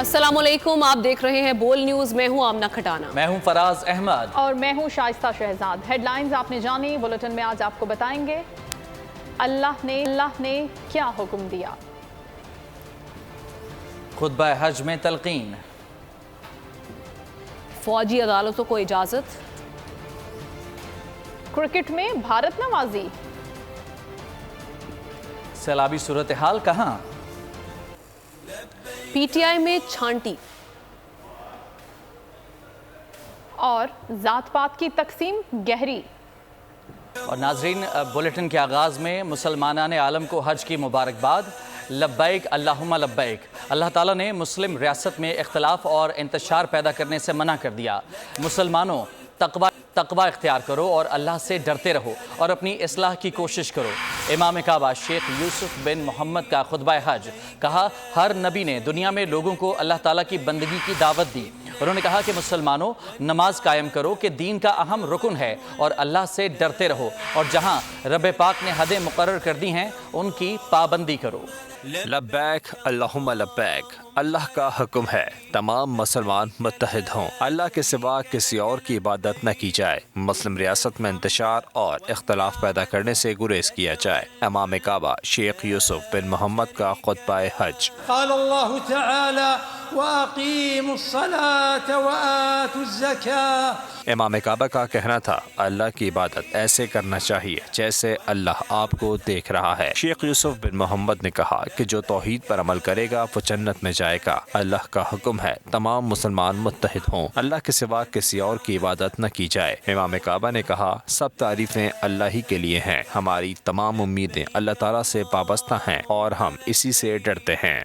अस्सलाम वालेकुम, आप देख रहे हैं बोल न्यूज़। मैं हूं आमना खटाना। मैं हूं फराज अहमद और मैं हूं शाइस्ता शहजाद। हेडलाइंस आपने जानी, बुलेटिन में आज आपको बताएंगे अल्लाह ने क्या हुक्म दिया। खुतबा हज में तलकीन, फौजी अदालतों को इजाजत, क्रिकेट में भारत नवाजी, सैलाबी सूरत हाल कहां, पीटीआई में छांटी और जात पात की तकसीम गहरी। और नाजरीन, बुलेटिन के आगाज़ में मुसलमानान आलम को हज की मुबारकबाद। लब्बैक अल्लाहुम्मा लब्बैक। अल्लाह ताला ने मुस्लिम रियासत में इख्तलाफ और इंतशार पैदा करने से मना कर दिया। मुसलमानों, तकवा इख्तियार करो और अल्लाह से डरते रहो और अपनी इस्लाह की कोशिश करो। इमाम काबा शेख यूसुफ बिन मोहम्मद का खुतबा हज। कहा, हर नबी ने दुनिया में लोगों को अल्लाह ताला की बंदगी की दावत दी। उन्होंने कहा कि मुसलमानों, नमाज कायम करो कि दीन का अहम रुकन है और अल्लाह से डरते रहो, और जहां रब पाक ने हदें मुकर्रर कर दी हैं उनकी पाबंदी करो। लब्बैक अल्लाहुम्मा लब्बैक। अल्लाह का हुक्म है तमाम मुसलमान मुत्तहिद हों, अल्लाह के सिवा किसी और की इबादत न की जाए, मुस्लिम रियासत में इंतशार और इख्तलाफ पैदा करने से गुरेज किया जाए। इमाम काबा शेख यूसुफ बिन मोहम्मद का खुतबा हज। क़ालल्लाहु तआला वअक़ीमुस्सलात वआतुज़्ज़कात। इमाम काबा का कहना था, अल्लाह की इबादत ऐसे करना चाहिए जैसे अल्लाह आपको देख रहा है। शेख यूसुफ बिन मोहम्मद ने कहा कि जो तौहीद पर अमल करेगा वो जन्नत में जाएगा। अल्लाह का हुक्म है तमाम मुसलमान मुत्तहिद हों, अल्लाह के सिवा किसी और की इबादत न की जाए। इमाम काबा ने कहा, सब तारीफें अल्लाह ही के लिए हैं, हमारी तमाम उम्मीदें अल्लाह ताला से वाबस्ता हैं और हम इसी से डरते हैं।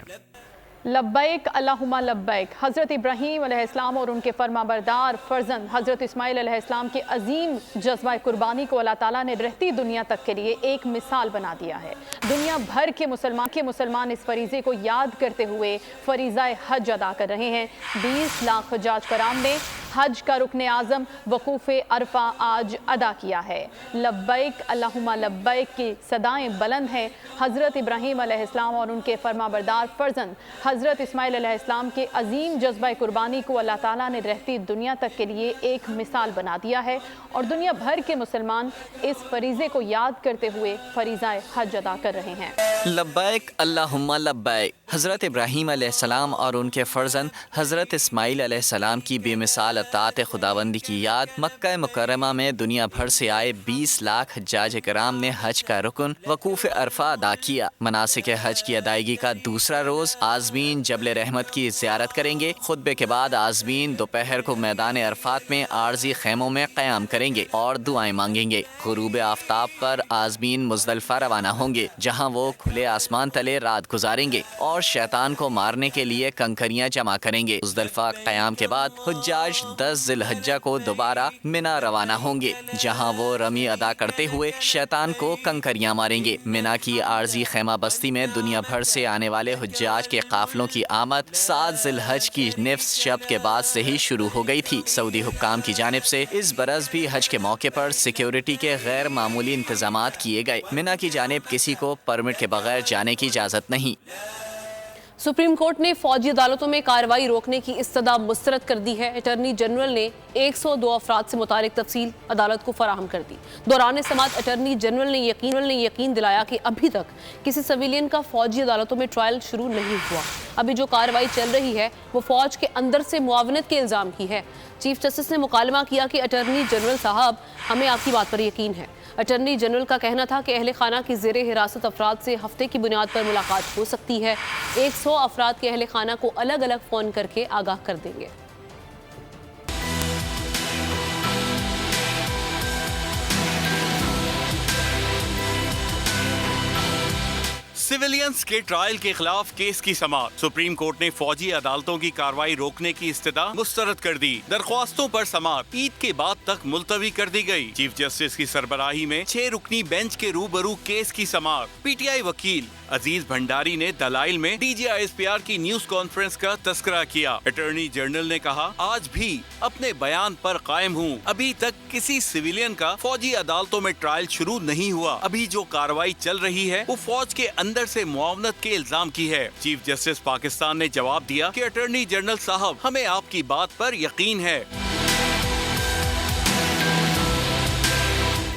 लब्बैक अल्लाहुम्मा लब्बैक। हज़रत इब्राहीम अलैहिस्सलाम और उनके फरमाबरदार फर्जंद हज़रत इस्माइल अलैहिस्सलाम के अजीम जज्बा कुर्बानी को अल्लाह ताला ने रहती दुनिया तक के लिए एक मिसाल बना दिया है। दुनिया भर के मुसलमान इस फरीज़े को याद करते हुए फरीज़ा हज अदा कर रहे हैं। 20 लाख हज्जाज कराम ने हज का रुकन आज़म वकूफ़ अरफा आज अदा किया है। लब्बैक अल्लाहुम्मा लब्बैक की सदाएं बुलंद हैं। हज़रत इब्राहीम अलैहिस्सलाम और उनके फरमाबरदार फर्जंद हज़रत इस्माइल अलैहिस्सलाम के अजीम जज्बा कुर्बानी को अल्लाह ताला ने रहती दुनिया तक के लिए एक मिसाल बना दिया है, और दुनिया भर के मुसलमान इस फरीज़े को याद करते हुए फरीज़ा हज अदा कर रहे हैं। लब्बैक अल्लाहुम्मा लब्बैक। हज़रत इब्राहीम अलैहिस्सलाम और उनके फ़र्जंद हज़रत इस्माइल अलैहिस्सलाम की बेमिसाल अतात खुदाबंदी की याद मक्का मुकर्रमा में दुनिया भर से आए 20 लाख हज्जाज कराम ने हज का रुकन वकूफ़ अरफा अदा किया। मनासिक हज की अदायगी का दूसरा रोज़ आज़मीन जबल रहमत की ज़ियारत करेंगे। खुतबे के बाद आज़मीन दोपहर को मैदान अरफात में आर्जी खैमों में क़याम करेंगे और दुआएं मांगेंगे। गुरूब आफ्ताब पर आज़मीन मुज़दलिफ़ा रवाना होंगे, जहाँ वो खुले आसमान तले रात गुजारेंगे और शैतान को मारने के लिए कंकरियाँ जमा करेंगे। मुज़दलिफ़ा क़याम के बाद हुज्जाज 10 ज़िलहज्जा को दोबारा मिना रवाना होंगे, जहाँ वो रमी अदा करते हुए शैतान को कंकरियाँ मारेंगे। मिना की आर्जी खैमा बस्ती में दुनिया भर से आने वाले हुज्जाज के काफिलों की आमद 7 ज़िलहज की निफ्स शब के बाद से ही शुरू हो गई थी। सऊदी हुक्काम की जानिब से इस बरस भी हज के मौके पर सिक्योरिटी के गैर मामूली इंतजामात किए गए। मिना की जानिब किसी को परमिट के बगैर जाने की इजाज़त नहीं। सुप्रीम कोर्ट ने फौजी अदालतों में कार्रवाई रोकने की इस्तदा मुस्तरद कर दी है। अटर्नी जनरल ने 102 अफराद से मुतालिक तफसील अदालत को फराहम कर दी। दौरान समाअत अटर्नी जनरल ने यकीन दिलाया कि अभी तक किसी सिविलियन का फौजी अदालतों में ट्रायल शुरू नहीं हुआ। अभी जो कार्रवाई चल रही है वो फौज के अंदर से मुआवनत के इल्ज़ाम की है। चीफ जस्टिस ने मुकालमा किया कि अटर्नी जनरल साहब, हमें आपकी बात पर यकीन है। अटर्नी जनरल का कहना था कि अहले खाना की ज़ेरे हिरासत अफराद से हफ्ते की बुनियाद पर मुलाकात हो सकती है। 100 अफराद के अहले खाना को अलग अलग फ़ोन करके आगाह कर देंगे। सिविलियंस के ट्रायल के खिलाफ केस की समाअत। सुप्रीम कोर्ट ने फौजी अदालतों की कार्रवाई रोकने की इस्तदा मुस्तरद कर दी। दरख्वास्तों पर समाअत ईद के बाद तक मुलतवी कर दी गई। चीफ जस्टिस की सरबराही में 6 रुकनी बेंच के रूबरू केस की समाअत। पीटीआई वकील अजीज भंडारी ने दलाइल में DGISPR की न्यूज कॉन्फ्रेंस का तस्करा किया। अटॉर्नी जनरल ने कहा, आज भी अपने बयान पर कायम हूँ। अभी तक किसी सिविलियन का फौजी अदालतों में ट्रायल शुरू नहीं हुआ। अभी जो कार्रवाई चल रही है वो फौज के अंदर समंदर से मुआवनत के इल्जाम की है। चीफ जस्टिस पाकिस्तान ने जवाब दिया कि अटॉर्नी जनरल साहब, हमें आपकी बात पर यकीन है।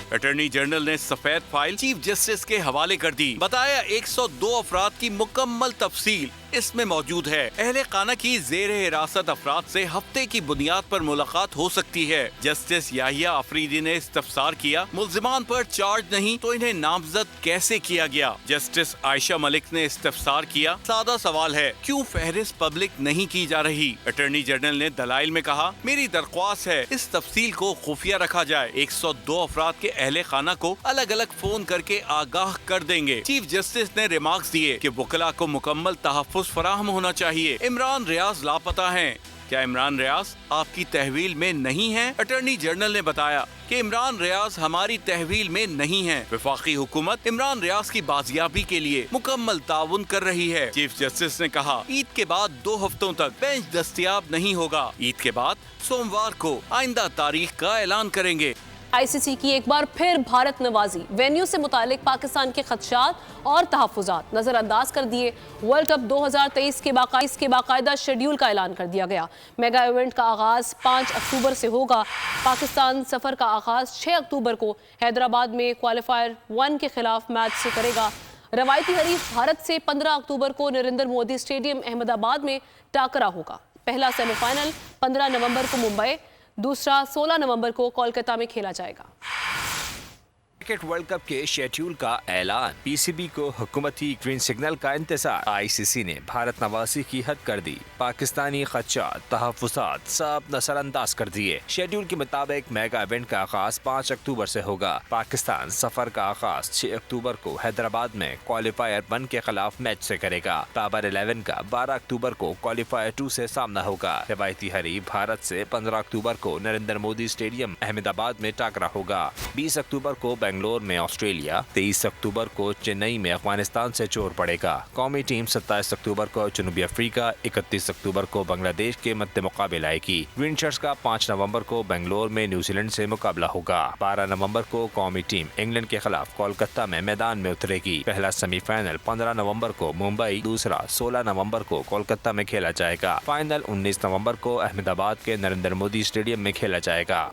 अटॉर्नी जनरल ने सफेद फाइल चीफ जस्टिस के हवाले कर दी। बताया 102 अफराद की मुकम्मल तफसील इसमें मौजूद है। अहले खाना की जेर हिरासत अफराद से हफ्ते की बुनियाद पर मुलाकात हो सकती है। जस्टिस याहिया अफरीदी ने इस्तफसार किया, मुल्जिमान पर चार्ज नहीं तो इन्हें नामजद कैसे किया गया। जस्टिस आयशा मलिक ने इस्तफसार किया, सादा सवाल है, क्यों फहरिस्त पब्लिक नहीं की जा रही। अटॉर्नी जनरल ने दलाइल में कहा, मेरी दरख्वास्त है इस तफसील को खुफिया रखा जाए। 102 अफराद के अहले खाना को अलग अलग फोन करके आगाह कर देंगे। चीफ जस्टिस ने रिमार्क्स दिए कि वकला को मुकम्मल तहफ़्फ़ुज़ फराहम होना चाहिए। इमरान रियाज लापता हैं, क्या इमरान रियाज आपकी तहवील में नहीं है? अटॉर्नी जनरल ने बताया कि इमरान रियाज हमारी तहवील में नहीं है। वफाकी हुकूमत इमरान रियाज की बाजियाबी के लिए मुकम्मल ताउन कर रही है। चीफ जस्टिस ने कहा, ईद के बाद 2 हफ्तों तक बेंच दस्तयाब नहीं होगा। ईद के बाद सोमवार को आइंदा तारीख का ऐलान करेंगे। आईसीसी की एक बार फिर भारत नवाजी, वेन्यू से मुतालिक पाकिस्तान के खदशात और तहफ़्फ़ुज़ात नज़रअंदाज कर दिए। वर्ल्ड कप 2023 के बाकायदा शेड्यूल का ऐलान कर दिया गया। मेगा इवेंट का आगाज़ 5 अक्टूबर से होगा। पाकिस्तान सफ़र का आगाज़ 6 अक्टूबर को हैदराबाद में क्वालिफायर 1 के खिलाफ मैच से करेगा। रवायती हरीफ भारत से 15 अक्टूबर को नरेंद्र मोदी स्टेडियम अहमदाबाद में टाकरा होगा। पहला सेमीफाइनल 15 नवंबर को मुंबई, दूसरा 16 नवंबर को कोलकाता में खेला जाएगा। क्रिकेट वर्ल्ड कप के शेड्यूल का ऐलान, पीसीबी को हुकूमती ग्रीन सिग्नल का इंतजार। आईसीसी ने भारत नवाजी की हद कर दी। पाकिस्तानी खदशात, तहफ़्फ़ुज़ात सब नज़रअंदाज कर दिए। शेड्यूल के मुताबिक मेगा इवेंट का आगाज 5 अक्टूबर से होगा। पाकिस्तान सफर का आगाज 6 अक्टूबर को हैदराबाद में क्वालिफायर 1 के खिलाफ मैच से करेगा। पावर 11 का 12 अक्टूबर को क्वालिफायर 2 से सामना होगा। रवायती हरीफ भारत से 15 अक्टूबर को नरेंद्र मोदी स्टेडियम अहमदाबाद में टाकरा होगा। 20 अक्टूबर को बेंगलोर में ऑस्ट्रेलिया, 23 अक्टूबर को चेन्नई में अफगानिस्तान से जोर पड़ेगा। कौमी टीम 27 अक्टूबर को जनूबी अफ्रीका, 31 अक्टूबर को बांग्लादेश के मद्दे मुकाबले आएगी। ग्रीन शर्ट्स का 5 नवंबर को बेंगलोर में न्यूजीलैंड से मुकाबला होगा। 12 नवंबर को कौमी टीम इंग्लैंड के खिलाफ कोलकाता में मैदान में उतरेगी। पहला सेमीफाइनल 15 नवंबर को मुंबई, दूसरा 16 नवंबर को कोलकाता में खेला जाएगा। फाइनल 19 नवंबर को अहमदाबाद के नरेंद्र मोदी स्टेडियम में खेला जाएगा।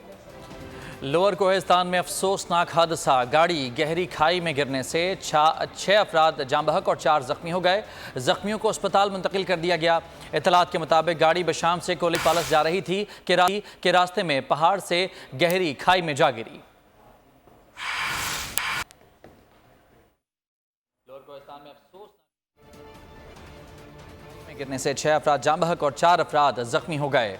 लोअर कोहिस्तान में अफसोसनाक हादसा, गाड़ी गहरी खाई में गिरने से 6 अफराद जाम बहक और 4 जख्मी हो गए। जख्मियों को अस्पताल मुंतकिल कर दिया गया। इतलात के मुताबिक गाड़ी बशाम से कोली पालस जा रही थी कि रास्ते में पहाड़ से गहरी खाई में जा गिरी। लोअर कोहिस्तान में अफसोसनाक गिरने से 6 अफराद जाम बहक और 4 अफराद जख्मी हो गए।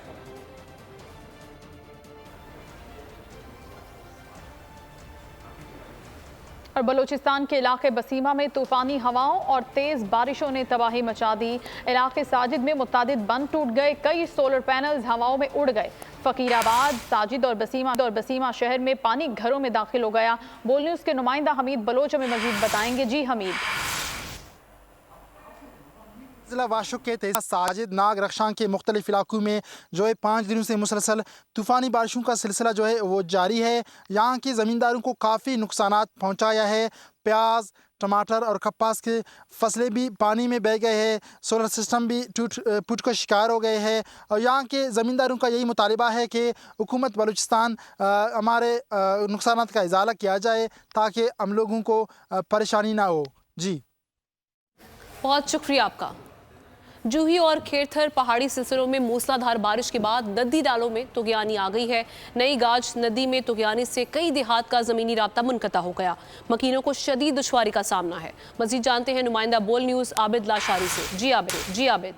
और बलूचिस्तान के इलाके बसीमा में तूफानी हवाओं और तेज़ बारिशों ने तबाही मचा दी। इलाके साजिद में मुतादिद बंद टूट गए, कई सोलर पैनल्स हवाओं में उड़ गए। फ़कीराबाद, साजिद और बसीमा शहर में पानी घरों में दाखिल हो गया। बोल न्यूज़ के नुमाइंदा हमीद बलोच हमें मजीद बताएंगे। जी हमीद। ज़िला वाशुक के तहसील साजिद, नाग, रख्शां के मुख्तलिफ इलाकों में जो है 5 दिनों से मुसलसल तूफ़ानी बारिशों का सिलसिला जो है वो जारी है। यहाँ के ज़मींदारों को काफ़ी नुकसानात पहुँचाया है। प्याज, टमाटर और कपास के फसलें भी पानी में बह गए हैं। सोलर सिस्टम भी टूट का शिकार हो गए हैं। और यहाँ के ज़मींदारों का यही मुतालिबा है कि हुकूमत बलूचिस्तान हमारे नुकसानात का इजाला किया जाए ताकि हम लोगों को परेशानी ना हो। जी बहुत शुक्रिया आपका। जूही और खेरथर पहाड़ी सिलसिलों में मूसलाधार बारिश के बाद नदी नालों में तुगयानी आ गई है। नई गाज नदी में तुगयानी से कई देहात का ज़मीनी राब्ता मुनक़ता हो गया। मकीनों को शदीद दुश्वारी का सामना है। मज़ीद जानते हैं नुमाइंदा बोल न्यूज़ आबिद लाशारी से। जी आबिद।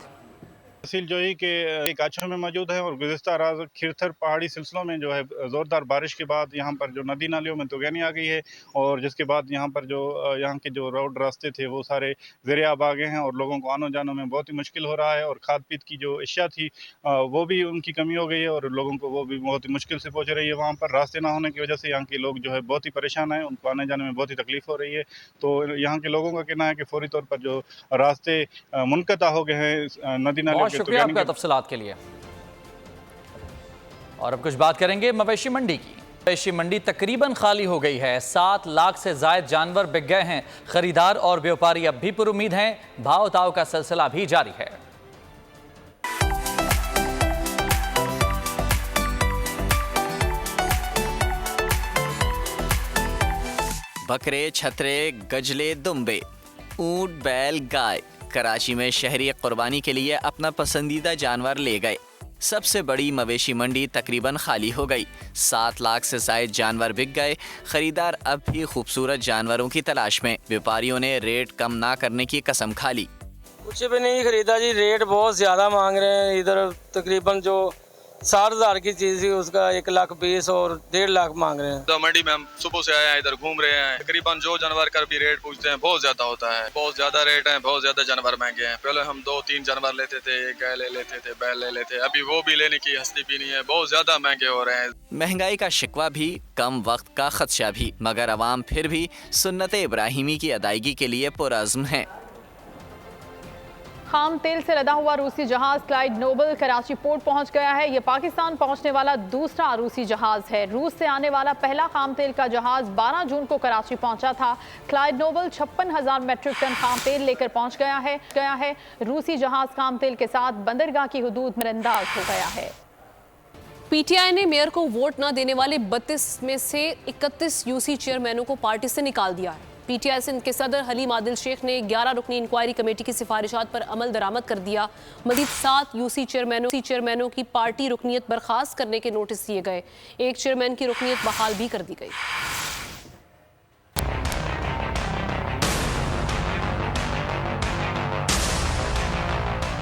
तहसील जोही के गाछों में मौजूद है और गुज़िश्ता रात खिरथर पहाड़ी सिलसिलों में जो है ज़ोरदार बारिश के बाद यहाँ पर जो नदी नालियों में तुगयानी आ गई है और जिसके बाद यहाँ पर जो यहाँ के जो रोड रास्ते थे वो सारे ज़रियाब आ गए हैं और लोगों को आनो जानो में बहुत ही मुश्किल हो रहा है। और खाद पीत की जो अशिया थी वो भी उनकी कमी हो गई है और लोगों को वो भी बहुत ही मुश्किल से पहुँच रही है। वहाँ पर रास्ते ना होने की वजह से यहाँ के लोग जो है बहुत ही परेशान हैं, उनको आने जाने में बहुत ही तकलीफ़ हो रही है। तो यहाँ के लोगों का कहना है कि फौरी तौर पर जो रास्ते मुनक़ता हो गए हैं नदी नाले। शुक्रिया आपका तफसीलात के लिए। और अब कुछ बात करेंगे मवेशी मंडी की। मवेशी मंडी तकरीबन खाली हो गई है। 7 लाख से जायद जानवर बिक गए हैं। खरीदार और व्यापारी अब भी पुरुमीद हैं। भाव ताव का सिलसिला भी जारी है। बकरे, छतरे, गजले, दुम्बे, ऊंट, बैल, गाय कराची में शहरी कुर्बानी के लिए अपना पसंदीदा जानवर ले गए। सबसे बड़ी मवेशी मंडी तकरीबन खाली हो गई। 7 लाख से ज़ायद जानवर बिक गए। खरीदार अब भी खूबसूरत जानवरों की तलाश में। व्यापारियों ने रेट कम ना करने की कसम खा ली। कुछ भी नहीं खरीदा जी, रेट बहुत ज़्यादा मांग रहे हैं। इधर तकरीबन जो 60,000 की चीज़ थी उसका 1,20,000 और 1.5 लाख मांग रहे हैं। तो मंडी में हम सुबह से आए हैं, इधर घूम रहे हैं। तकरीबन जो जानवर का भी रेट पूछते हैं बहुत ज्यादा होता है। बहुत ज्यादा रेट है, बहुत ज्यादा जानवर महंगे हैं। पहले हम 2-3 जानवर लेते थे, एक गाय ले लेते थे, बैल ले लेते, अभी वो भी लेने की हस्ती भी नहीं है। बहुत ज्यादा महंगे हो रहे हैं। महंगाई का शिकवा भी, कम वक्त का खदशा भी, मगर अवाम फिर भी सुन्नत इब्राहिमी की अदायगी के लिए पुरअज़्म है। खाम तेल से लदा हुआ रूसी जहाज क्लाइड नोबल कराची पोर्ट पहुंच गया है। ये पाकिस्तान पहुंचने वाला दूसरा रूसी जहाज है। रूस से आने वाला पहला खाम तेल का जहाज 12 जून को कराची पहुंचा था। क्लाइड नोबल 56,000 मेट्रिक टन खाम तेल लेकर पहुंच गया है। रूसी जहाज खाम तेल के साथ बंदरगाह की हुदूद में अंदाज हो गया है। पीटीआई ने मेयर को वोट न देने वाले 32 में से 31 यूसी चेयरमैनों को पार्टी से निकाल दिया है। पीटीआई सिंध के सदर हलीम आदिल शेख ने 11 रुकनी इंक्वायरी कमेटी की सिफारिशात पर अमल दरामद कर दिया। मजीद 7 यूसी चेयरमैनों की पार्टी रुकनीत बर्खास्त करने के नोटिस दिए गए। एक चेयरमैन की रुकनीत बहाल भी कर दी गई।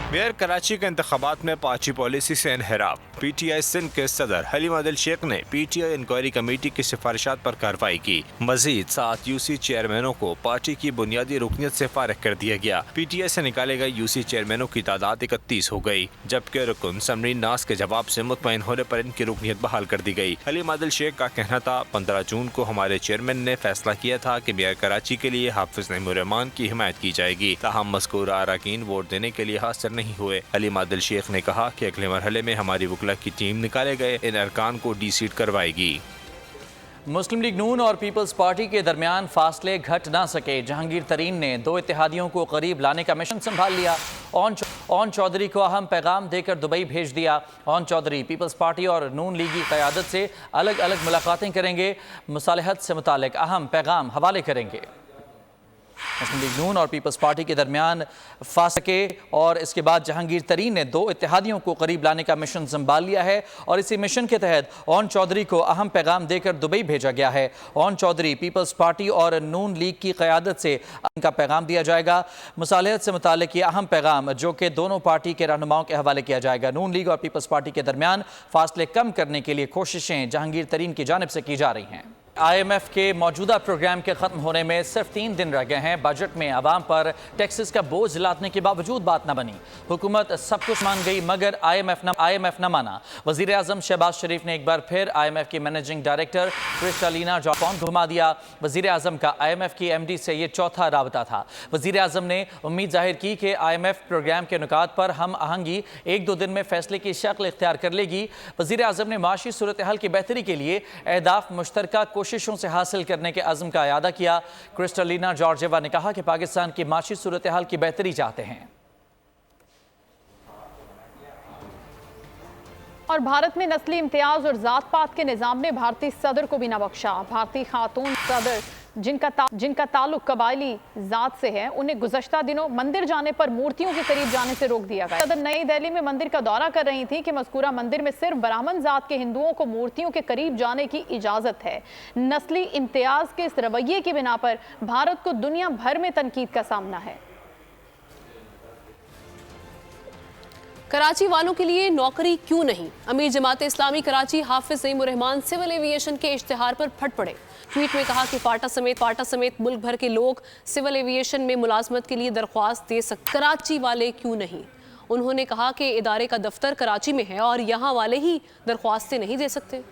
मेयर कराची के इंतखाबात में पार्टी पॉलिसी से इनहराफ। पीटीआई सिंध के सदर हलीम आदिल शेख ने पीटीआई इंक्वायरी कमेटी की सिफारिशात पर कार्रवाई की। मजीद 7 यूसी चेयरमैनों को पार्टी की बुनियादी रुकनियत से फारिग कर दिया गया। पीटीआई से निकाले गए यूसी चेयरमैनों की तादाद 31 हो गई, जबकि रुकन समरीन नास के जवाब से मुतमईन होने पर इनकी रुकनियत बहाल कर दी गई। हलीम आदिल शेख का कहना था, 15 जून को हमारे चेयरमैन ने फैसला किया था कि मेयर कराची के लिए हाफिज नईमुर-रहमान की हिमायत की जाएगी। ताहम मज़कूरा अरकान वोट देने के लिए हाजिर नहीं हुए। हलीम आदिल शेख ने कहा कि अगले मरहले में हमारी वकला की टीम निकाले गए इन अरकान को डी-सीट करवाएगी। मुस्लिम लीग नून और पीपल्स पार्टी के दरमियान फासले घट ना सके। जहांगीर तरीन ने 2 इत्तेहादियों को करीब लाने का मिशन संभाल लिया। ओन चौधरी को अहम पैगाम देकर दुबई भेज दिया। ओन चौधरी पीपल्स पार्टी और नून लीगी क़यादत से अलग अलग मुलाकातें करेंगे। मुसालहत से मुतालिक अहम पैगाम हवाले करेंगे। मुस्लिम लीग नून और पीपल्स पार्टी के दरमियान फासले और इसके बाद जहांगीर तरीन ने 2 इत्तेहादियों को करीब लाने का मिशन संभाल लिया है और इसी मिशन के तहत ओन चौधरी को अहम पैगाम देकर दुबई भेजा गया है। ओन चौधरी पीपल्स पार्टी और नून लीग की क़यादत से उनका पैगाम दिया जाएगा। मुसालहत से मुतालिक ये अहम पैगाम जो कि दोनों पार्टी के रहनुमाओं के हवाले किया जाएगा। नून लीग और पीपल्स पार्टी के दरमियान फासले कम करने के लिए कोशिशें जहांगीर तरीन की जानिब से की जा रही हैं। IMF के मौजूदा प्रोग्राम के ख़त्म होने में सिर्फ 3 दिन रह गए हैं। बजट में आवाम पर टैक्सेस का बोझ लादने के बावजूद बात न बनी। हुकूमत सब कुछ मान गई मगर IMF न माना। वज़ीर आज़म शहबाज शरीफ ने एक बार फिर IMF की मैनेजिंग डायरेक्टर क्रिस्टालिना जॉर्ज घुमा दिया। वज़ीर आज़म का IMF की MD से ये चौथा राबता था। वज़ीर आज़म ने उम्मीद जाहिर की कि IMF प्रोग्राम के नुकात पर हम आहंगी 1-2 दिन में फैसले की शक्ल इख्तियार कर लेगी। वज़ीर आज़म ने माशी सूरत हाल की बेहतरी के लिए अहदाफ मुश्तरका कोशिशों से हासिल करने के अज़्म का इयादा किया। क्रिस्टालिना जॉर्जेवा ने कहा कि पाकिस्तान की माशी सूरत हाल की बेहतरी चाहते हैं। और भारत में नस्ली इम्तियाज और जात पात के निज़ाम ने भारतीय सदर को भी न बख्शा। भारतीय खातून सदर जिनका ताल्लुक कबायली जात से है, उन्हें गुज़श्ता दिनों मंदिर जाने पर मूर्तियों के करीब जाने से रोक दिया गया। सदर नई दिल्ली में मंदिर का दौरा कर रही थी कि मज़कूरा मंदिर में सिर्फ ब्राह्मण जात के हिंदुओं को मूर्तियों के करीब जाने की इजाज़त है। नस्ली इम्तियाज के इस रवैये की बिना पर भारत को दुनिया भर में तनकीद का सामना है। कराची वालों के लिए नौकरी क्यों नहीं? अमीर जमात इस्लामी कराची हाफिज नईमुर-रहमान सिविल एविएशन के इश्तिहार पर फट पड़े। ट्वीट में कहा कि फाटा समेत मुल्क भर के लोग सिविल एविएशन में मुलाजमत के लिए दरख्वास्त दे सकते, कराची वाले क्यों नहीं? उन्होंने कहा कि इदारे का दफ्तर कराची में है और यहाँ वाले ही दरख्वास्तें नहीं दे सकते।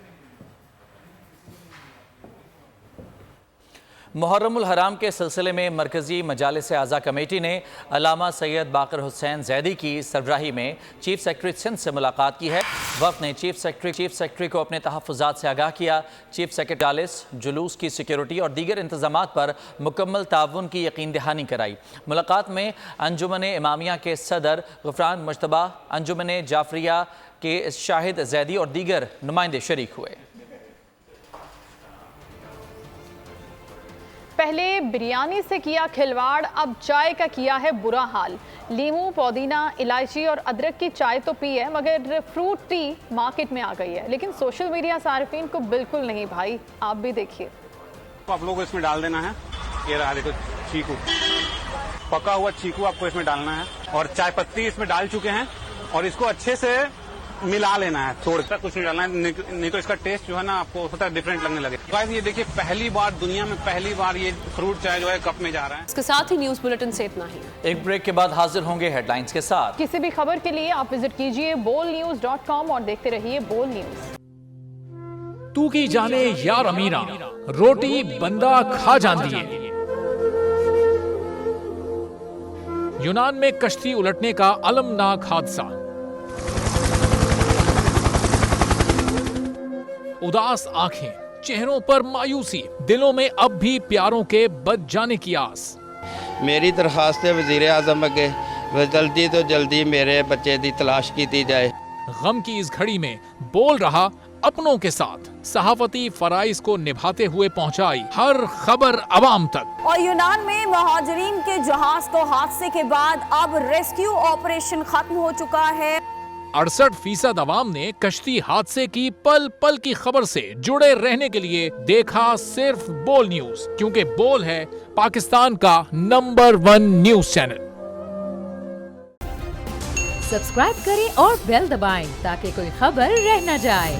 मुहर्रमुल हराम के सिलसिले में मरकज़ी मजालिस आज़ा कमेटी ने अल्लामा सैयद बाकर हुसैन ज़ैदी की सरबराही में चीफ सेक्रेटरी सिंध से मुलाकात की है। وفد نے چیف سیکرٹری کو اپنے تحفظات سے آگاہ کیا۔ چیف سیکرٹری جالس جلوس کی سیکیورٹی اور دیگر انتظامات پر مکمل تعاون کی یقین دہانی کرائی۔ ملاقات میں انجمن امامیہ کے صدر غفران مجتبیٰ، انجمن جعفریہ کے شاہد زیدی اور دیگر نمائندے شریک ہوئے۔ پہلے بریانی سے کیا کھلواڑ، اب چائے کا کیا ہے برا حال۔ لیموں، پودینہ، الائچی اور ادرک کی چائے تو پی ہے، مگر فروٹ ٹی مارکیٹ میں آ گئی ہے، لیکن سوشل میڈیا صارفین کو بالکل نہیں بھائی۔ آپ بھی دیکھیے۔ آپ لوگ کو اس میں ڈال دینا ہے، یہ رہا دیکھو چیکو، پکا ہوا چیکو آپ کو اس میں ڈالنا ہے، اور چائے پتی اس میں ڈال چکے ہیں، اور اس کو اچھے سے ملا لینا ہے، توڑ کر کچھ نہیں ڈالنا ہے، نہیں تو اس کا ٹیسٹ جو ہے نا آپ کو ہوتا ہے ڈیفرنٹ لگنے لگے۔ گائز یہ دیکھیے پہلی بار دنیا میں یہ فروٹ چائے جو ہے کپ میں جا رہا ہے۔ اس کے ساتھ ہی نیوز بلیٹن سے اتنا ہی۔ ایک بریک کے بعد حاضر ہوں گے ہیڈ لائنز کے ساتھ۔ کسی بھی خبر کے لیے آپ وزٹ کیجئے bolnews.com اور دیکھتے رہیے بول نیوز۔ تو کی جانے یار امیرہ روٹی بندہ کھا جاندی ہے۔ یونان میں کشتی الٹنے کا المناک حادثہ۔ اداس آنکھیں، چہروں پر مایوسی، دلوں میں اب بھی پیاروں کے بچ جانے کی آس۔ میری درخواست ہے وزیر اعظم اگے جلدی تو جلدی میرے بچے دی تلاش کی جائے۔ غم کی اس گھڑی میں بول رہا اپنوں کے ساتھ، صحافتی فرائض کو نبھاتے ہوئے پہنچائی ہر خبر عوام تک۔ اور یونان میں مہاجرین کے جہاز کو حادثے کے بعد اب ریسکیو آپریشن ختم ہو چکا ہے۔ 68% عوام نے کشتی حادثے کی پل پل کی خبر سے جڑے رہنے کے لیے دیکھا صرف بول نیوز، کیونکہ بول ہے پاکستان کا نمبر 1 نیوز چینل۔ سبسکرائب کریں اور بیل دبائیں تاکہ کوئی خبر رہ نہ جائے۔